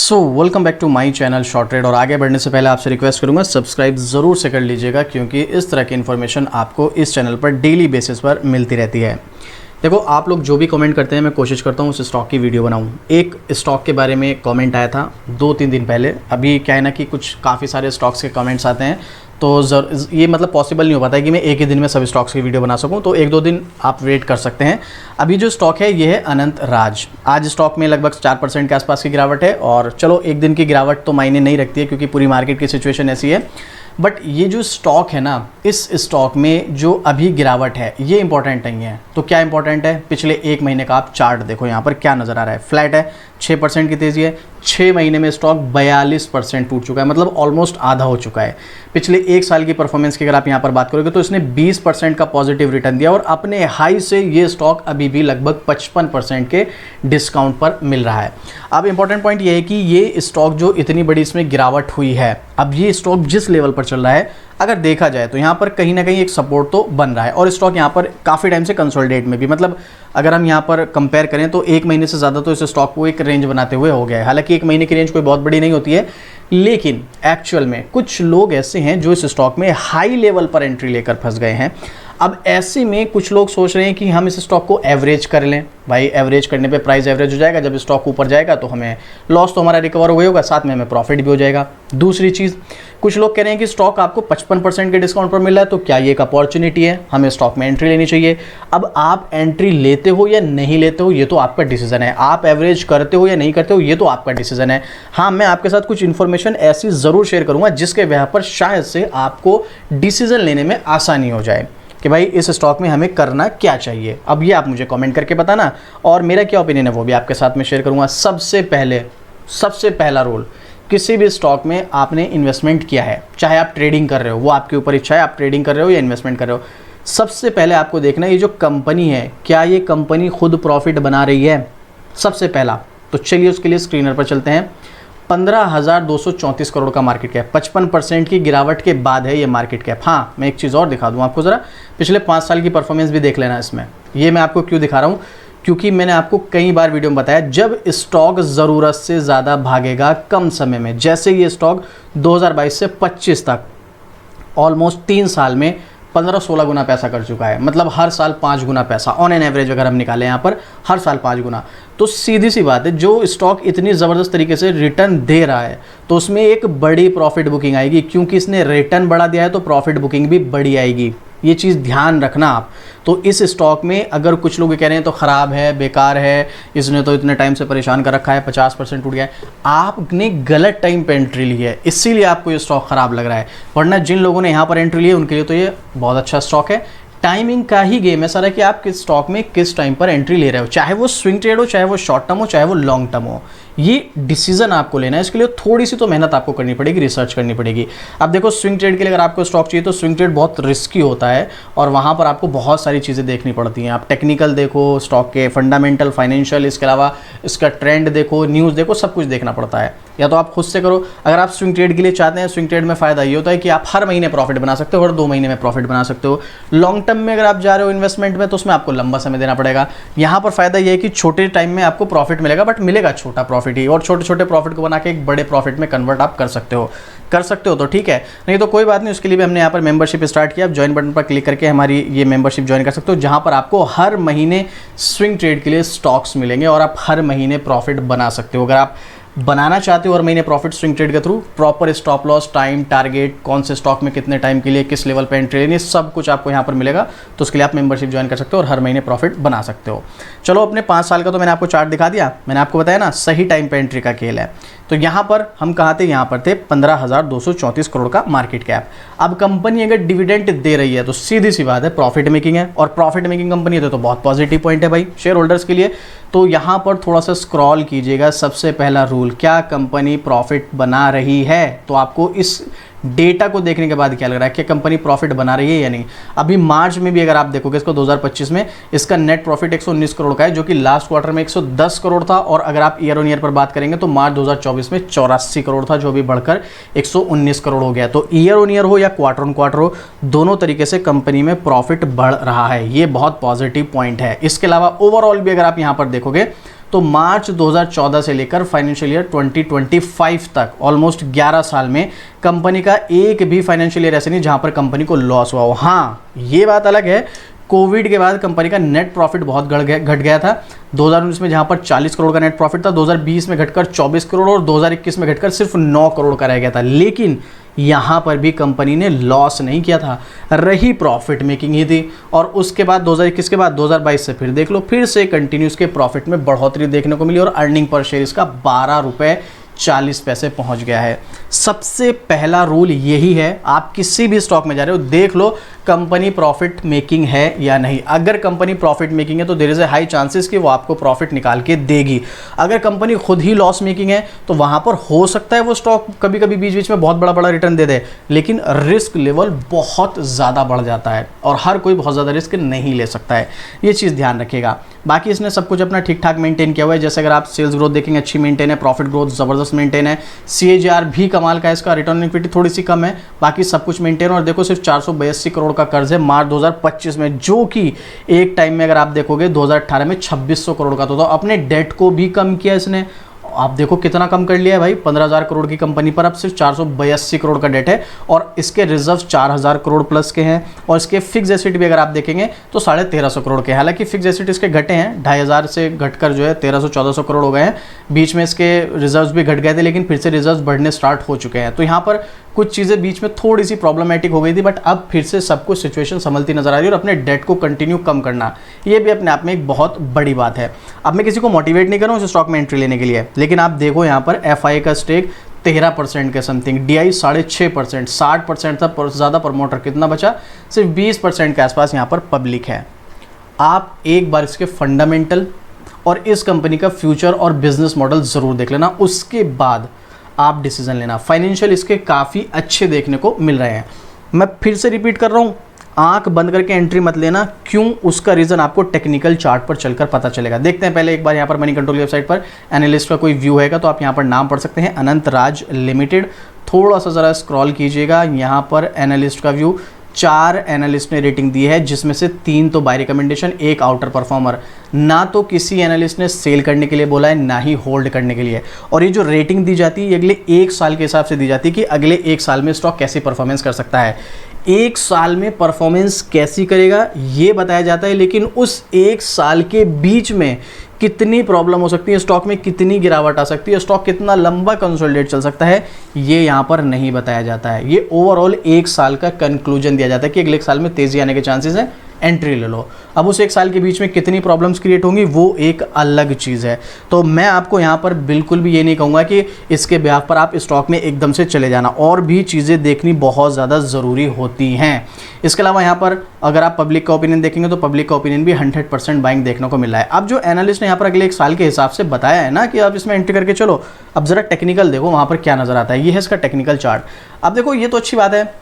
Welcome back to my channel short trade. और आगे बढ़ने से पहले आपसे रिक्वेस्ट करूंगा सब्सक्राइब ज़रूर से कर लीजिएगा, क्योंकि इस तरह की इन्फॉर्मेशन आपको इस चैनल पर डेली बेसिस पर मिलती रहती है। देखो, आप लोग जो भी कमेंट करते हैं मैं कोशिश करता हूँ उस स्टॉक की वीडियो बनाऊँ। एक स्टॉक के बारे में कमेंट आया था 2-3 दिन पहले। अभी क्या है ना कि कुछ काफ़ी सारे स्टॉक्स के कमेंट्स आते हैं, तो ये मतलब पॉसिबल नहीं हो पाता है कि मैं एक ही दिन में सभी स्टॉक्स की वीडियो बना सकूं, तो 1-2 दिन आप वेट कर सकते हैं। अभी जो स्टॉक है ये है अनंत राज। आज स्टॉक में लगभग 4% के आसपास की गिरावट है, और चलो एक दिन की गिरावट तो मायने नहीं रखती है क्योंकि पूरी मार्केट की सिचुएशन ऐसी है। बट ये जो स्टॉक है ना, इस स्टॉक में जो अभी गिरावट है ये इंपॉर्टेंट नहीं है। तो क्या इंपॉर्टेंट है? पिछले एक महीने का आप चार्ट देखो, यहाँ पर क्या नज़र आ रहा है। फ्लैट है, 6% की तेज़ी है। 6 महीने में स्टॉक 42% टूट चुका है, मतलब ऑलमोस्ट आधा हो चुका है। पिछले एक साल की परफॉर्मेंस की अगर आप यहाँ पर बात करोगे तो इसने 20% का पॉजिटिव रिटर्न दिया, और अपने हाई से ये स्टॉक अभी भी लगभग 55% के डिस्काउंट पर मिल रहा है। अब इंपॉर्टेंट पॉइंट ये है कि ये स्टॉक जो इतनी बड़ी इसमें गिरावट हुई है, अब ये स्टॉक जिस लेवल पर चल रहा है, अगर देखा जाए तो यहाँ पर कहीं ना कहीं एक सपोर्ट तो बन रहा है, और स्टॉक यहाँ पर काफ़ी टाइम से कंसोलिडेट में भी, मतलब अगर हम यहाँ पर कंपेयर करें तो एक महीने से ज़्यादा तो इस स्टॉक को एक रेंज बनाते हुए हो गया है। हालांकि एक महीने की रेंज कोई बहुत बड़ी नहीं होती है, लेकिन एक्चुअल में कुछ लोग ऐसे हैं जो इस स्टॉक में हाई लेवल पर एंट्री लेकर फंस गए हैं। अब ऐसे में कुछ लोग सोच रहे हैं कि हम इस स्टॉक को एवरेज कर लें। भाई एवरेज करने पे प्राइस एवरेज हो जाएगा, जब स्टॉक ऊपर जाएगा तो हमें लॉस तो हमारा रिकवर हुआ होगा, साथ में हमें प्रॉफिट भी हो जाएगा। दूसरी चीज़, कुछ लोग कह रहे हैं कि स्टॉक आपको 55% के डिस्काउंट पर मिल रहा है, तो क्या ये एक अपॉर्चुनिटी है, हमें स्टॉक में एंट्री लेनी चाहिए। अब आप एंट्री लेते हो या नहीं लेते हो ये तो आपका डिसीजन है। आप एवरेज करते हो या नहीं करते हो ये तो आपका डिसीजन है। हाँ, मैं आपके साथ कुछ इन्फॉर्मेशन ऐसी ज़रूर शेयर करूँगा जिसके वजह पर शायद से आपको डिसीजन लेने में आसानी हो जाए कि भाई इस स्टॉक में हमें करना क्या चाहिए। अब ये आप मुझे कमेंट करके बताना, और मेरा क्या ओपिनियन है वो भी आपके साथ में शेयर करूंगा। सबसे पहला रूल, किसी भी स्टॉक में आपने इन्वेस्टमेंट किया है, चाहे आप ट्रेडिंग कर रहे हो, वो आपके ऊपर इच्छा है, आप ट्रेडिंग कर रहे हो या इन्वेस्टमेंट कर रहे हो, सबसे पहले आपको देखना है ये जो कंपनी है, क्या ये कंपनी खुद प्रॉफिट बना रही है, सबसे पहला। तो चलिए उसके लिए स्क्रीनर पर चलते हैं। 15,234 करोड़ का मार्केट कैप, 55% की गिरावट के बाद है ये मार्केट कैप। हाँ, मैं एक चीज़ और दिखा दूँ आपको, ज़रा पिछले 5 साल की परफॉर्मेंस भी देख लेना इसमें। ये मैं आपको क्यों दिखा रहा हूँ, क्योंकि मैंने आपको कई बार वीडियो में बताया, जब स्टॉक ज़रूरत से ज़्यादा भागेगा कम समय में, जैसे ये स्टॉक 2022 से 25 तक ऑलमोस्ट 3 साल में 15-16 गुना पैसा कर चुका है, मतलब हर साल 5 गुना पैसा ऑन एन एवरेज अगर हम निकालें यहाँ पर, हर साल 5 गुना। तो सीधी सी बात है, जो स्टॉक इतनी ज़बरदस्त तरीके से रिटर्न दे रहा है तो उसमें एक बड़ी प्रॉफिट बुकिंग आएगी, क्योंकि इसने रिटर्न बढ़ा दिया है तो प्रॉफिट बुकिंग भी बड़ी आएगी। ये चीज़ ध्यान रखना आप। तो इस स्टॉक में अगर कुछ लोग कह रहे हैं तो ख़राब है, बेकार है, इसने तो इतने टाइम से परेशान कर रखा है, 50% टूट गया है, आपने गलत टाइम पे एंट्री ली है, इसीलिए आपको ये स्टॉक ख़राब लग रहा है। वरना जिन लोगों ने यहाँ पर एंट्री ली है उनके लिए तो ये बहुत अच्छा स्टॉक है। टाइमिंग का ही गेम है सारा कि आप किस स्टॉक में किस टाइम पर एंट्री ले रहे हो, चाहे वो स्विंग ट्रेड हो, चाहे वो शॉर्ट टर्म हो, चाहे वो लॉन्ग टर्म हो। ये डिसीजन आपको लेना है, इसके लिए थोड़ी सी तो मेहनत आपको करनी पड़ेगी, रिसर्च करनी पड़ेगी। अब देखो, स्विंग ट्रेड के लिए अगर आपको स्टॉक चाहिए तो स्विंग ट्रेड बहुत रिस्की होता है, और वहाँ पर आपको बहुत सारी चीज़ें देखनी पड़ती हैं। आप टेक्निकल देखो, स्टॉक के फंडामेंटल, फाइनेंशियल, इसके अलावा इसका ट्रेंड देखो, न्यूज़ देखो, सब कुछ देखना पड़ता है। या तो आप खुद से करो। अगर आप स्विंग ट्रेड के लिए चाहते हैं, स्विंग ट्रेड में फ़ायदा ये होता है कि आप हर महीने प्रॉफिट बना सकते हो और 2 महीने में प्रॉफिट बना सकते हो। लॉन्ग टर्म में अगर आप जा रहे हो इन्वेस्टमेंट में तो उसमें आपको लंबा समय देना पड़ेगा। यहाँ पर फ़ायदा ये है कि छोटे टाइम में आपको प्रॉफिट मिलेगा, बट मिलेगा छोटा प्रॉफिट ही, और छोटे छोटे प्रॉफिट को बना के एक बड़े प्रॉफिट में कन्वर्ट आप कर सकते हो तो ठीक है, नहीं तो कोई बात नहीं। उसके लिए भी हमने यहाँ पर मेंबरशिप स्टार्ट किया। आप ज्वाइन बटन पर क्लिक करके हमारी ये मेंबरशिप ज्वाइन कर सकते हो, जहाँ पर आपको हर महीने स्विंग ट्रेड के लिए स्टॉक्स मिलेंगे और आप हर महीने प्रॉफिट बना सकते हो। अगर आप बनाना चाहते हो हर महीने प्रॉफिट स्विंग ट्रेड के through, proper stop loss, time, target, कौन से स्टॉक में कितने टाइम के लिए किस लेवल पे एंट्री लेनी, सब कुछ आपको यहाँ पर मिलेगा। तो उसके लिए आप मेंबरशिप ज्वाइन कर सकते हो और हर महीने प्रॉफिट बना सकते हो। चलो, अपने 5 साल का तो मैंने आपको चार्ट दिखा दिया, मैंने आपको बताया ना सही टाइम पे एंट्री का खेल है। तो यहाँ पर हम कहाँ थे, यहाँ पर थे 15,234 करोड़ का मार्केट कैप। अब कंपनी अगर डिविडेंड दे रही है तो सीधी सी बात है प्रॉफिट मेकिंग है, और प्रॉफिट मेकिंग कंपनी है तो बहुत पॉजिटिव पॉइंट है भाई शेयर होल्डर्स के लिए। तो यहाँ पर थोड़ा सा स्क्रॉल कीजिएगा। सबसे पहला रूल, क्या कंपनी प्रॉफिट बना रही है? तो आपको इस डेटा को देखने के बाद क्या लग रहा है कि कंपनी प्रॉफिट बना रही है या नहीं। अभी मार्च में भी अगर आप देखोगे इसको 2025 में, इसका नेट प्रॉफिट 119 करोड़ का है, जो कि लास्ट क्वार्टर में 110 करोड़ था, और अगर आप ईयर ऑन ईयर पर बात करेंगे तो मार्च 2024 में 84 करोड़ था, जो भी बढ़कर 119 करोड़ हो गया। तो ईयर ऑन ईयर हो या क्वार्टर ऑन क्वार्टर हो, दोनों तरीके से कंपनी में प्रॉफिट बढ़ रहा है, ये बहुत पॉजिटिव पॉइंट है। इसके अलावा ओवरऑल भी अगर आप यहाँ पर देखोगे तो मार्च 2014 से लेकर फाइनेंशियल ईयर 2025 तक ऑलमोस्ट 11 साल में कंपनी का एक भी फाइनेंशियल ईयर ऐसे नहीं जहां पर कंपनी को लॉस हुआ हो। हाँ, ये बात अलग है, कोविड के बाद कंपनी का नेट प्रॉफिट बहुत घट गया था। 2019 में जहां पर 40 करोड़ का नेट प्रॉफिट था, 2020 में घटकर 24 करोड़ और 2021 में घटकर सिर्फ 9 करोड़ का रह गया था। लेकिन यहाँ पर भी कंपनी ने लॉस नहीं किया था, रही प्रॉफिट मेकिंग ही थी। और उसके बाद 2021 के बाद 2022 से फिर देख लो, फिर से कंटिन्यूस के प्रॉफिट में बढ़ोतरी देखने को मिली और अर्निंग पर शेयर इसका 12.40 रुपये पहुंच गया है। सबसे पहला रूल यही है, आप किसी भी स्टॉक में जा रहे हो देख लो कंपनी प्रॉफिट मेकिंग है या नहीं। अगर कंपनी प्रॉफिट मेकिंग है तो there is a high chances कि वो आपको प्रॉफिट निकाल के देगी। अगर कंपनी खुद ही लॉस मेकिंग है तो वहां पर हो सकता है वो स्टॉक कभी कभी बीच बीच में बहुत बड़ा बड़ा रिटर्न दे दे, लेकिन रिस्क लेवल बहुत ज़्यादा बढ़ जाता है और हर कोई बहुत ज़्यादा रिस्क नहीं ले सकता है, ये चीज़ ध्यान रखिएगा। बाकी इसने सब कुछ अपना ठीक ठाक मेंटेन किया हुआ है। जैसे अगर आप सेल्स ग्रोथ देखेंगे अच्छी मेंटेन है, प्रॉफिट ग्रोथ ज़बरदस्त मेंटेन है, CAGR भी कमाल का है, इसका रिटर्न ऑन इक्विटी थोड़ी सी कम है, बाकी सब कुछ मेंटेन। और देखो सिर्फ 482 करोड़ का कर्ज है मार्च 2025 में, जो कि एक टाइम में अगर आप देखोगे 2018 में 2600 करोड़ का तो अपने डेट को भी कम किया इसने। आप देखो कितना कम कर लिया है भाई, 15,000 करोड़ की कंपनी पर अब सिर्फ 482 करोड़ का डेट है और इसके रिजर्व 4,000 करोड़ प्लस के हैं। और इसके फिक्स एसेट भी अगर आप देखेंगे तो 1350 करोड़ के, हालांकि फिक्स एसेट इसके घटे हैं, 2,500 से घटकर जो है 1300-1400 करोड़ हो गए हैं। बीच में इसके रिजर्व्स भी घट गए थे, लेकिन फिर से रिजर्व्स बढ़ने स्टार्ट हो चुके हैं। तो यहाँ पर कुछ चीज़ें बीच में थोड़ी सी प्रॉब्लमेटिक हो गई थी, बट अब फिर से सब कुछ सिचुएशन संभलती नजर आ रही है और अपने डेट को कंटिन्यू कम करना, ये भी अपने आप में एक बहुत बड़ी बात है। अब मैं किसी को मोटिवेट नहीं कर रहा हूँ इस स्टॉक में एंट्री लेने के लिए, लेकिन आप देखो यहाँ पर FIA का स्टेक 13% के समथिंग, DI 6.5%, 60% था ज़्यादा प्रमोटर, कितना बचा सिर्फ 20% के आसपास यहाँ पर पब्लिक है। आप एक बार इसके फंडामेंटल और इस कंपनी का फ्यूचर और बिजनेस मॉडल ज़रूर देख लेना, उसके बाद आप डिसीजन लेना। फाइनेंशियल इसके काफ़ी अच्छे देखने को मिल रहे हैं। मैं फिर से रिपीट कर रहा हूँ, आंख बंद करके एंट्री मत लेना, क्यों उसका रीज़न आपको टेक्निकल चार्ट पर चलकर पता चलेगा। देखते हैं पहले एक बार यहाँ पर मनी कंट्रोल वेबसाइट पर एनालिस्ट का कोई व्यू है तो आप यहाँ पर नाम पढ़ सकते हैं, अनंत राज लिमिटेड। थोड़ा सा ज़रा स्क्रॉल कीजिएगा, यहाँ पर एनालिस्ट का व्यू 4 एनालिस्ट ने रेटिंग दी है, जिसमें से 3 तो बाय रिकमेंडेशन, 1 आउटर परफॉर्मर। ना तो किसी एनालिस्ट ने सेल करने के लिए बोला है, ना ही होल्ड करने के लिए। और ये जो रेटिंग दी जाती है ये अगले 1 साल के हिसाब से दी जाती है कि अगले 1 साल में स्टॉक कैसी परफॉर्मेंस कर सकता है। 1 साल में परफॉर्मेंस कैसी करेगा ये बताया जाता है, लेकिन उस 1 साल के बीच में कितनी प्रॉब्लम हो सकती है, स्टॉक में कितनी गिरावट आ सकती है, स्टॉक कितना लंबा कंसोलिडेट चल सकता है, ये यहाँ पर नहीं बताया जाता है। ये ओवरऑल 1 साल का कंक्लूजन दिया जाता है कि अगले 1 साल में तेजी आने के चांसेस हैं, एंट्री ले लो। अब उस 1 साल के बीच में कितनी प्रॉब्लम्स क्रिएट होंगी वो एक अलग चीज़ है। तो मैं आपको यहाँ पर बिल्कुल भी ये नहीं कहूँगा कि इसके ब्याह पर आप स्टॉक में एकदम से चले जाना, और भी चीज़ें देखनी बहुत ज़्यादा ज़रूरी होती हैं। इसके अलावा यहाँ पर अगर आप पब्लिक का ओपिनियन देखेंगे तो पब्लिक का ओपिनियन भी 100% बाइंग देखने को मिल रहा है। अब जो एनालिस्ट ने यहाँ पर अगले 1 साल के हिसाब से बताया है ना कि आप इसमें एंट्री करके चलो, अब ज़रा टेक्निकल देखो वहाँ पर क्या नज़र आता है। ये है इसका टेक्निकल चार्ट। अब देखो ये तो अच्छी बात है,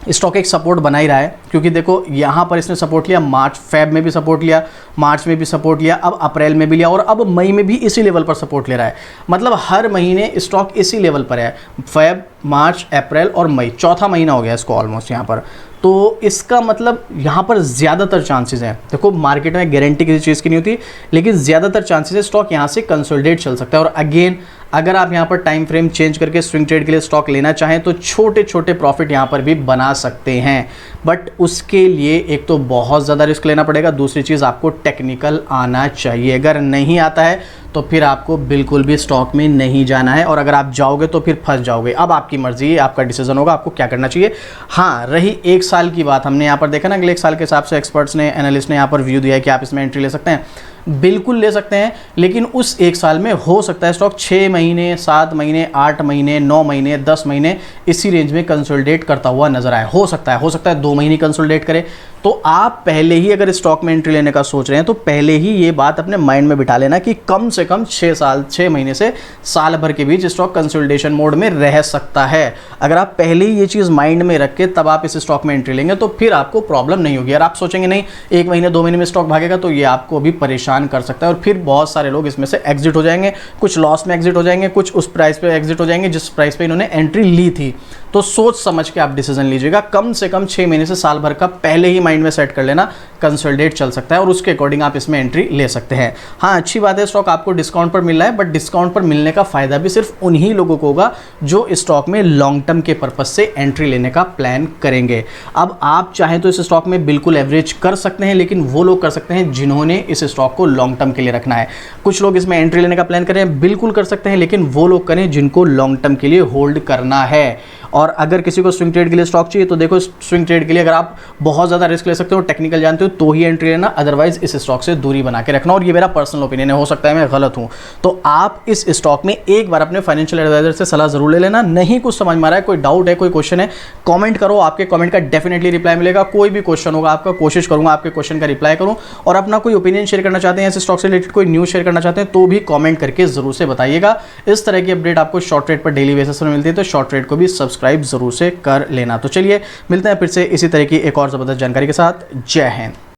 स्टॉक एक सपोर्ट बना ही रहा है, क्योंकि देखो यहाँ पर इसने सपोर्ट लिया, मार्च फेब में भी सपोर्ट लिया, मार्च में भी सपोर्ट लिया, अब अप्रैल में भी लिया और अब मई में भी इसी लेवल पर सपोर्ट ले रहा है। मतलब हर महीने स्टॉक इसी लेवल पर है, फेब, मार्च, अप्रैल और मई, चौथा महीना हो गया इसको ऑलमोस्ट यहाँ पर। तो इसका मतलब यहाँ पर ज़्यादातर चांसेस हैं, देखो मार्केट में गारंटी किसी चीज़ की नहीं होती, लेकिन ज़्यादातर चांसेस है स्टॉक यहाँ से कंसोलिडेट चल सकता है। और अगेन अगर आप यहाँ पर टाइम फ्रेम चेंज करके स्विंग ट्रेड के लिए स्टॉक लेना चाहें तो छोटे छोटे प्रॉफिट यहाँ पर भी बना सकते हैं, बट उसके लिए एक तो बहुत ज़्यादा रिस्क लेना पड़ेगा, दूसरी चीज़ आपको टेक्निकल आना चाहिए। अगर नहीं आता है तो फिर आपको बिल्कुल भी स्टॉक में नहीं जाना है, और अगर आप जाओगे तो फिर फंस जाओगे। अब आपकी मर्जी है, आपका डिसीजन होगा आपको क्या करना चाहिए। हाँ, रही 1 साल की बात, हमने यहाँ पर देखा ना अगले 1 साल के हिसाब से एक्सपर्ट्स ने, एनालिस्ट ने यहाँ पर व्यू दिया है कि आप इसमें एंट्री ले सकते हैं, बिल्कुल ले सकते हैं। लेकिन उस 1 साल में हो सकता है स्टॉक 6 महीने, 7 महीने, 8 महीने, 9 महीने, 10 महीने इसी रेंज में कंसोलिडेट करता हुआ नजर आए। हो सकता है 2 महीने कंसोलिडेट करे। तो आप पहले ही अगर स्टॉक में एंट्री लेने का सोच रहे हैं तो पहले ही ये बात अपने माइंड में बिठा लेना कि कम से कम 6 महीने से साल भर के बीच स्टॉक कंसोलिडेशन मोड में रह सकता है। अगर आप पहले ही ये चीज़ माइंड में रख के तब आप इस स्टॉक में एंट्री लेंगे तो फिर आपको प्रॉब्लम नहीं होगी। अगर आप सोचेंगे नहीं 1 महीने 2 महीने में स्टॉक भागेगा तो ये आपको भी परेशान कर सकता है, और फिर बहुत सारे लोग इसमें से एग्जिट हो जाएंगे, कुछ लॉस में एग्जिट हो जाएंगे, कुछ उस प्राइस पे एग्जिट हो जाएंगे जिस प्राइस पे इन्होंने एंट्री ली थी। तो सोच समझ के आप डिसीजन लीजिएगा, कम से कम 6 महीने से साल भर का पहले ही माइंड में सेट कर लेना, कंसोलिडेट चल सकता है और उसके अकॉर्डिंग आप इसमें एंट्री ले सकते हैं। हाँ, अच्छी बात है, स्टॉक आपको डिस्काउंट पर मिल रहा है, बट डिस्काउंट पर मिलने का फायदा भी सिर्फ उन्हीं लोगों को होगा जो स्टॉक में लॉन्ग टर्म के पर्पज से एंट्री लेने का प्लान करेंगे। अब आप चाहें तो इस स्टॉक में बिल्कुल एवरेज कर सकते हैं, लेकिन वो लोग कर सकते हैं जिन्होंने इस स्टॉक को लॉन्ग टर्म के लिए रखना है। कुछ लोग इसमें एंट्री लेने का प्लान करें, बिल्कुल कर सकते हैं, लेकिन वो लोग करें जिनको लॉन्ग टर्म के लिए होल्ड करना है। और अगर किसी को स्विंग ट्रेड के लिए स्टॉक चाहिए तो देखो, स्विंग ट्रेड के लिए अगर आप बहुत ज़्यादा रिस्क ले सकते हो, टेक्निकल जानते हो, तो ही एंट्री लेना, अदरवाइज इस स्टॉक से दूरी बना के रखना। और ये मेरा पर्सनल ओपिनियन है, हो सकता है मैं गलत हूँ। तो आप इस स्टॉक में एक बार अपने फाइनेंशियल एडवाइजर से सलाह जरूर ले लेना। नहीं कुछ समझ में आ रहा है, कोई डाउट है, कोई क्वेश्चन है, कमेंट करो, आपके कमेंट का डेफिनेटली रिप्लाई मिलेगा। कोई भी क्वेश्चन होगा आपका, कोशिश करूंगा आपके क्वेश्चन का रिप्लाई करूं। और अपना कोई ओपिनियन शेयर करना चाहते हैं, इस स्टॉक से रिलेटेड कोई न्यूज़ शेयर करना चाहते हैं, तो भी कमेंट करके जरूर से बताइएगा। इस तरह की अपडेट आपको शॉर्ट ट्रेड पर डेली बेसिस पर मिलती है, तो शॉर्ट ट्रेड को भी सब्सक्राइब जरूर से कर लेना। तो चलिए मिलते हैं फिर से इसी तरह की एक और ज़बरदस्त जानकारी के साथ। जय हिंद।